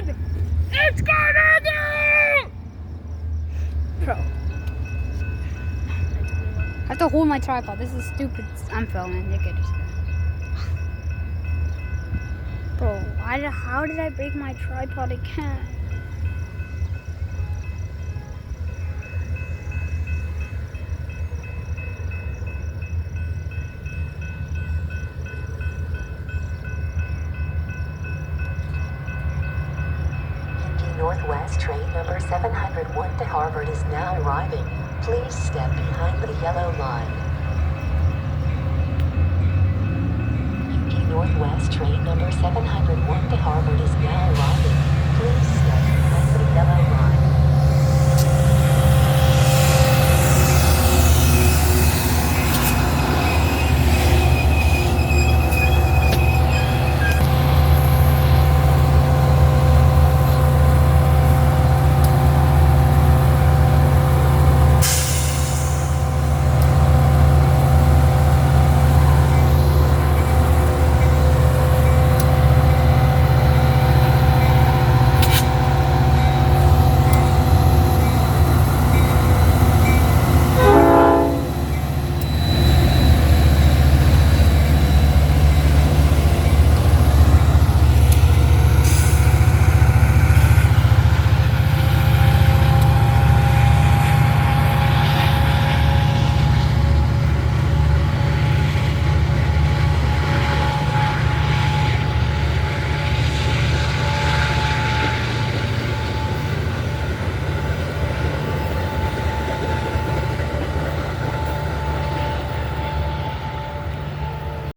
coming! It's coming! Bro. I have to hold my tripod. This is stupid. I'm filming. You could just. Bro, how did I break my tripod again? Northwest train number 701 to Harvard is now arriving. Please step behind the yellow line. UP Northwest train number 701 to Harvard is now arriving.